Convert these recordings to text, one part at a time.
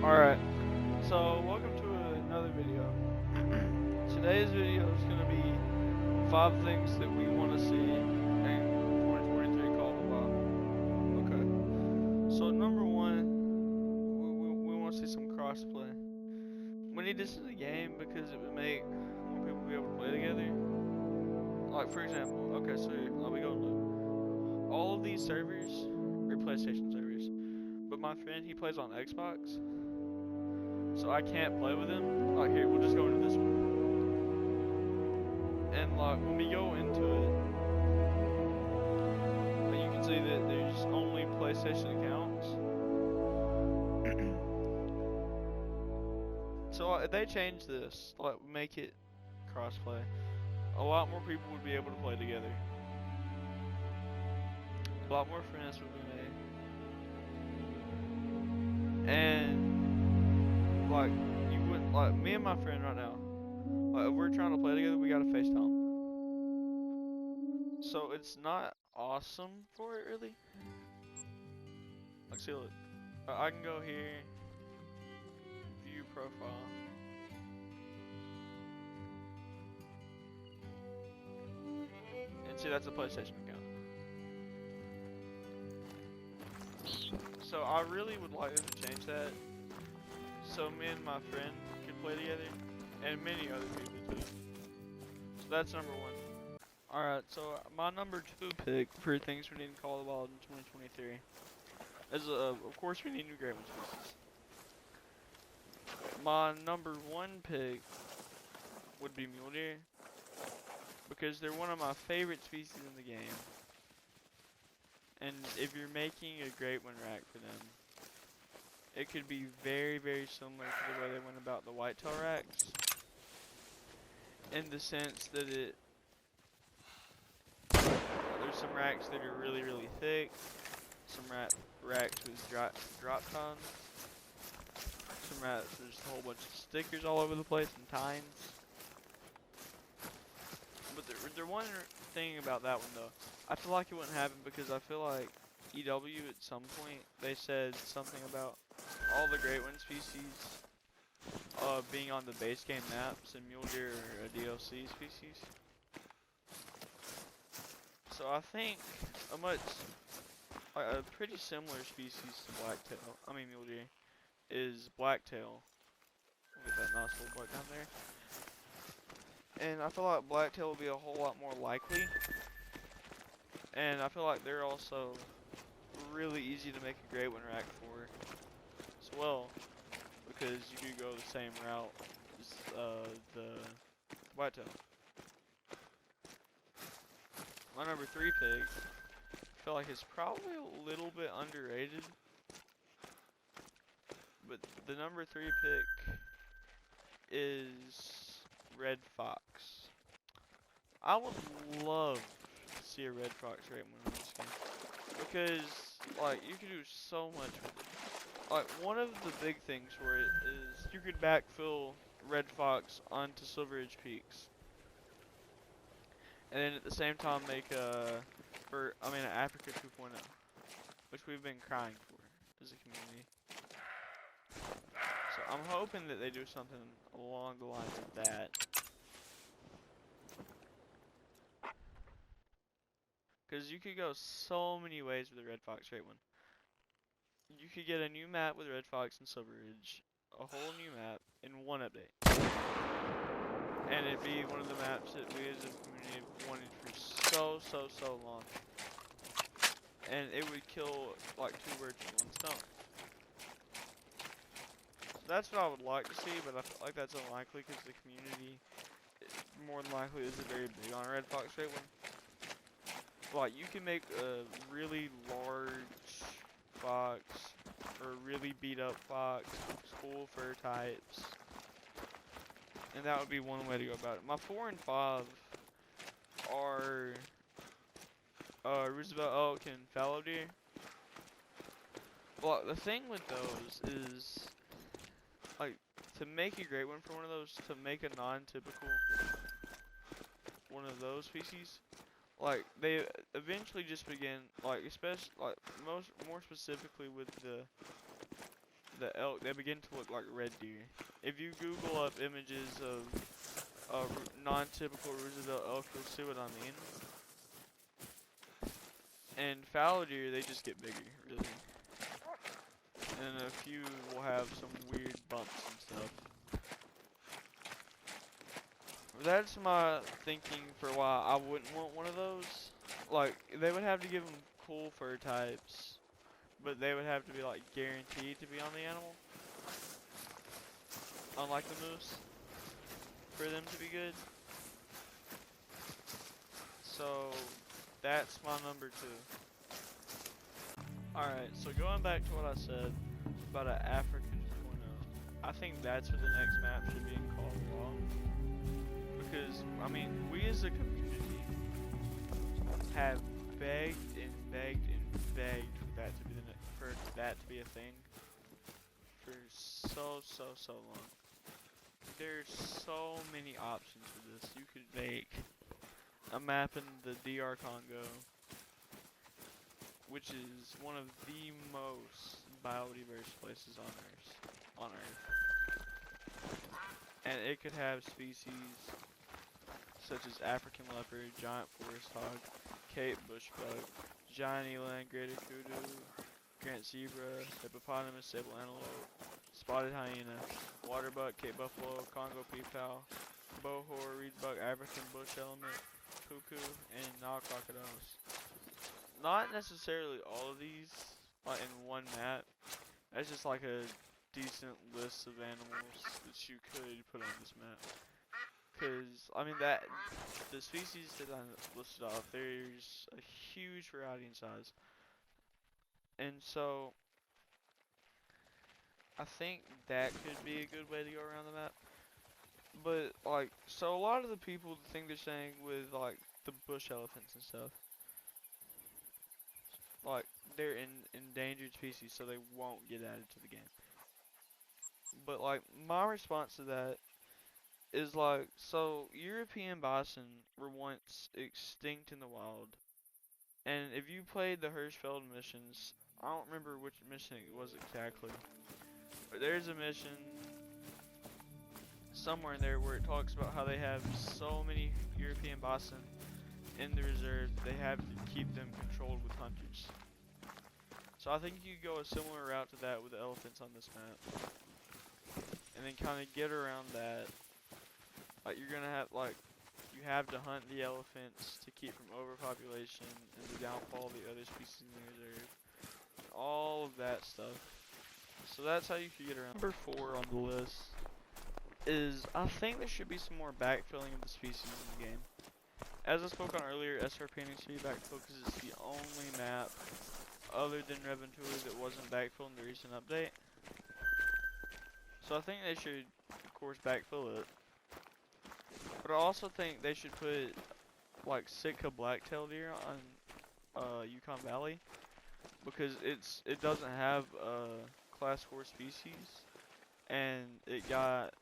Alright, so welcome to another video. Today's video is going to be 5 things that we want to see in 2023 Call of Duty. Okay, so number 1, we want to see some crossplay. We need this in the game because it would make more people be able to play together. Like, for example, okay, so here, let me go look. All of these servers are PlayStation servers, but my friend, he plays on Xbox. So I can't play with him. Like here, we'll just go into this one. And like when we go into it, like, you can see that there's only PlayStation accounts. So if they change this, like make it crossplay, a lot more people would be able to play together. A lot more friends would be made. And like, you wouldn't, like, me and my friend right now, like, if we're trying to play together, we gotta FaceTime. So, it's not awesome for it, really. Like, see, look. I can go here, view profile. And see, that's a PlayStation account. So, I really would like them to change that. So me and my friend could play together, and many other people too. So that's number 1. Alright, so my number 2 pick for things we need to call the wild in 2023 is, of course, we need new Great One species. My number 1 pick would be mule deer, because they're one of my favorite species in the game. And if you're making a Great One rack for them, it could be very, very similar to the way they went about the whitetail racks, in the sense that there's some racks that are really, really thick, some racks with drop tons, some racks with just a whole bunch of stickers all over the place and tines. But the one thing about that one though, I feel like it wouldn't happen because I feel like EW at some point they said something about all the Great One species being on the base game maps, and mule deer are a DLC species. So I think a pretty similar species to mule deer, is blacktail. Look at that nice little buck down there. And I feel like blacktail will be a whole lot more likely. And I feel like they're also really easy to make a Great One rack for as well, because you do go the same route as the whitetail. My number 3 pick, I feel like it's probably a little bit underrated, but the number 3 pick is red fox. I would love to see a red fox Great One in this game, because like you can do so much with it. Like, one of the big things for it is you could backfill red fox onto Silver Ridge Peaks, and then at the same time make an Africa 2.0, which we've been crying for as a community. So I'm hoping that they do something along the lines of that. Because you could go so many ways with the red fox Great One. You could get a new map with red fox and Silver Ridge, a whole new map in one update. And it'd be one of the maps that we as a community have wanted for so long. And it would kill like 2 birds with 1 stone. So that's what I would like to see, but I feel like that's unlikely because the community more than likely isn't very big on red fox Great One. Like, you can make a really large fox, or a really beat up fox, full fur types, and that would be one way to go about it. My 4 and 5 are Roosevelt elk and fallow deer. Well, the thing with those is, like, to make a Great One for one of those, to make a non-typical one of those species, like, they eventually just begin, like, especially, like, more specifically with the elk, they begin to look like red deer. If you Google up images of non-typical Roosevelt elk, you'll see what I mean. And fallow deer, they just get bigger, really. And a few will have some weird bumps and stuff. That's my thinking for why I wouldn't want one of those. Like, they would have to give them cool fur types, but they would have to be like guaranteed to be on the animal. Unlike the moose, for them to be good. So, that's my number 2. Alright, so going back to what I said about an African 2.0, I think that's what the next map should be in Call of Law. Because, I mean, we as a community have begged and begged and begged for that to be a thing for so long. There's so many options for this. You could make a map in the DR Congo, which is one of the most biodiverse places on Earth. And it could have species such as African leopard, giant forest hog, Cape bushbuck, giant eland, greater kudu, Grant zebra, hippopotamus, sable antelope, spotted hyena, waterbuck, Cape buffalo, Congo peafowl, bohor, reedbuck, African bush element, cuckoo, and Nile crocodiles. Not necessarily all of these like in one map. That's just like a decent list of animals that you could put on this map. Cause I mean the species that I listed off, there's a huge variety in size. And so I think that could be a good way to go around the map. But like, so a lot of the people, the thing they're saying with like the bush elephants and stuff, like they're endangered species, so they won't get added to the game. But like my response to that is like, so European bison were once extinct in the wild, and if you played the Hirschfeld missions, I don't remember which mission it was exactly, but there's a mission somewhere in there where it talks about how they have so many European bison in the reserve, they have to keep them controlled with hunters. So I think you could go a similar route to that with the elephants on this map. And then kind of get around that. Like you're gonna have, like, you have to hunt the elephants to keep from overpopulation and the downfall of the other species in the reserve. All of that stuff. So that's how you could get around. Number 4 on the list is, I think there should be some more backfilling of the species in the game. As I spoke on earlier, SRP needs to be backfilled because it's the only map other than Reventura that wasn't backfilled in the recent update. So I think they should, of course, backfill it. But I also think they should put, like, Sitka blacktail deer on Yukon Valley, because it doesn't have class 4 species, and it got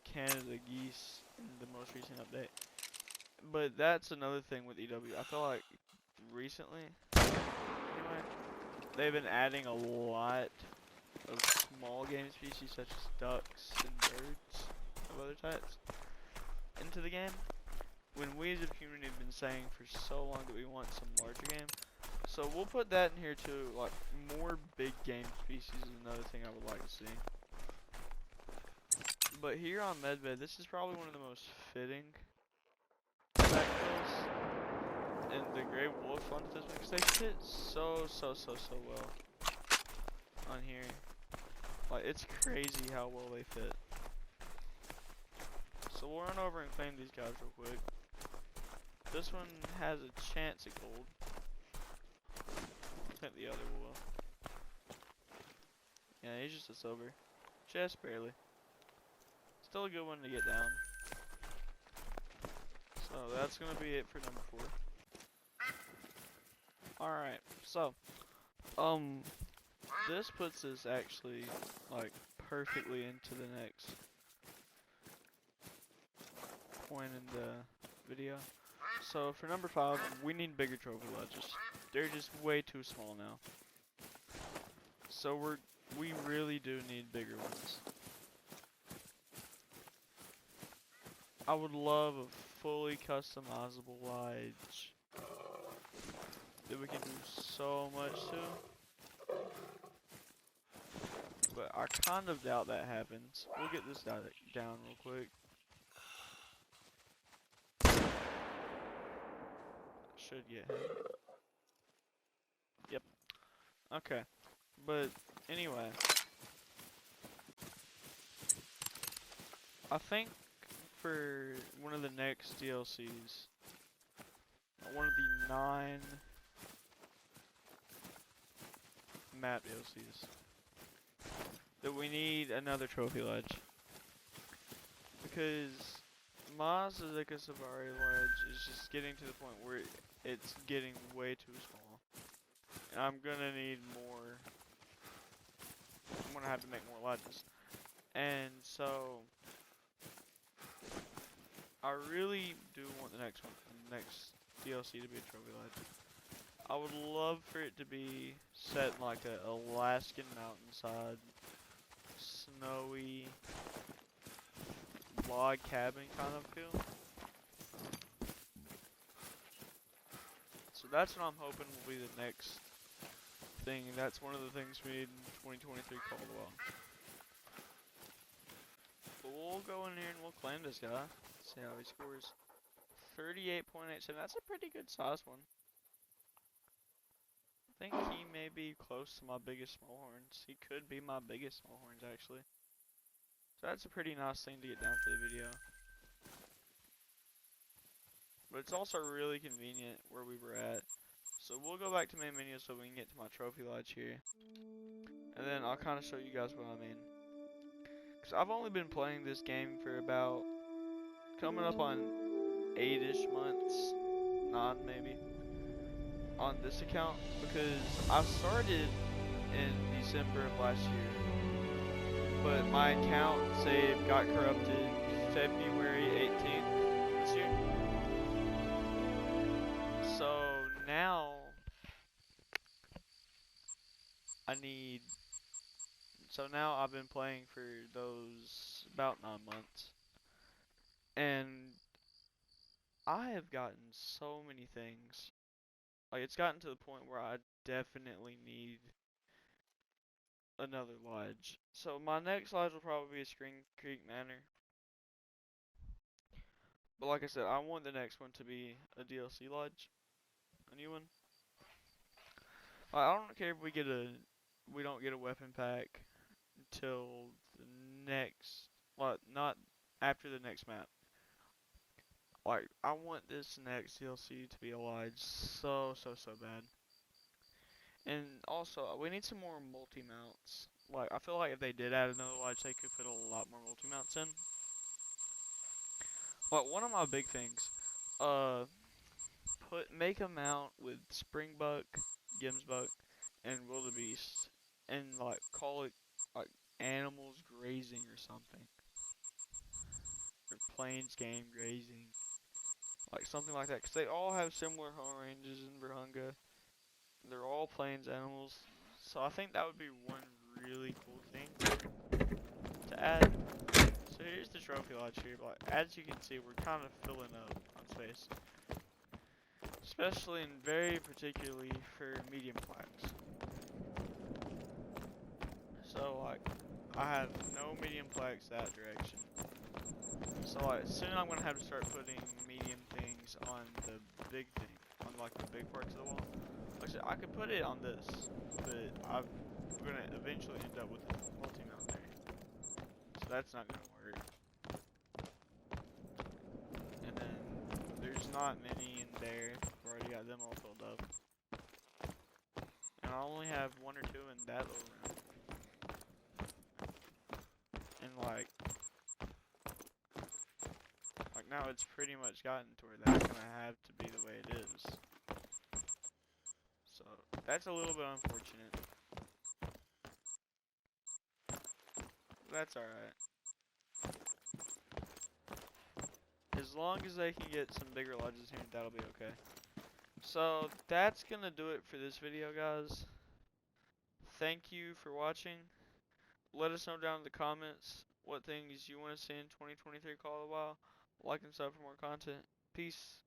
Canada geese in the most recent update. But that's another thing with EW. I feel like recently, anyway, they've been adding a lot of small game species such as ducks and birds of other types into the game, when we as a community have been saying for so long that we want some larger game. So we'll put that in here too. Like, more big game species is another thing I would like to see. But here on Medved, this is probably one of the most fitting backfills, and the gray wolf onto this one, because they fit so well on here. Like, it's crazy how well they fit. So we'll run over and claim these guys real quick. This one has a chance at gold. I think the other will. Yeah, he's just a silver. Just barely. Still a good one to get down. So that's gonna be it for number 4. Alright, so this puts us actually like perfectly into the next point in the video. So for number 5, we need bigger trophy lodges. They're just way too small now. So we're We really do need bigger ones. I would love a fully customizable lodge that we can do so much to. But I kind of doubt that happens. We'll get this down real quick. Should get him. Yep. Okay. But anyway, I think for one of the next DLCs, one of the 9 map DLCs, that we need another trophy ledge. Because my Suzuka Safari ledge is just getting to the point where it's getting way too small. And I'm gonna need more. I'm gonna have to make more ledges. And so I really do want the next DLC to be a trophy ledge. I would love for it to be set in like a Alaskan mountainside, snowy log cabin kind of feel. So that's what I'm hoping will be the next thing. That's one of the things we need in 2023 Caldwell. But we'll go in here and we'll claim this guy. See how he scores. 38.87. That's a pretty good size one. I think he may be close to my biggest small horns. He could be my biggest small horns actually. So that's a pretty nice thing to get down for the video. But it's also really convenient where we were at. So we'll go back to main menu so we can get to my trophy lodge here. And then I'll kind of show you guys what I mean. Because I've only been playing this game for about coming up on 8-ish months, 9 maybe, on this account. Because I started in December of last year. But my account save got corrupted February 18th this year. So now now I've been playing for those about 9 months, and I have gotten so many things. Like, it's gotten to the point where I definitely need another lodge. So my next lodge will probably be a Spring Creek Manor. But like I said, I want the next one to be a DLC lodge, a new one. I don't care if we don't get a weapon pack until the next, not after the next map. Like, I want this next DLC to be a lodge so bad. And also, we need some more multi-mounts. Like, I feel like if they did add another lodge, they could put a lot more multi-mounts in. Like, one of my big things, make a mount with Springbuck, Gemsbuck, and Wildebeest, and like call it like animals grazing or something, or plains game grazing, like something like that. Cause they all have similar home ranges in Virunga. They're all plains animals, so I think that would be one really cool thing to add. So here's the trophy lodge here. Like, as you can see, we're kind of filling up on space. Especially and very particularly for medium plaques. So like, I have no medium plaques that direction. So like, soon I'm gonna have to start putting medium things on the big thing, on like the big parts of the wall. Like I said, I could put it on this, but I'm gonna eventually end up with a multi-mount there. So that's not gonna work. And then there's not many in there. I've already got them all filled up. And I only have 1 or 2 in that little room. And like now it's pretty much gotten to where that's gonna have to be the way it is. So that's a little bit unfortunate. That's alright. As long as they can get some bigger lodges here, that'll be okay. So that's gonna do it for this video, guys. Thank you for watching. let us know down in the comments what things you want to see in 2023 Call of the Wild. Like and sub for more content. Peace.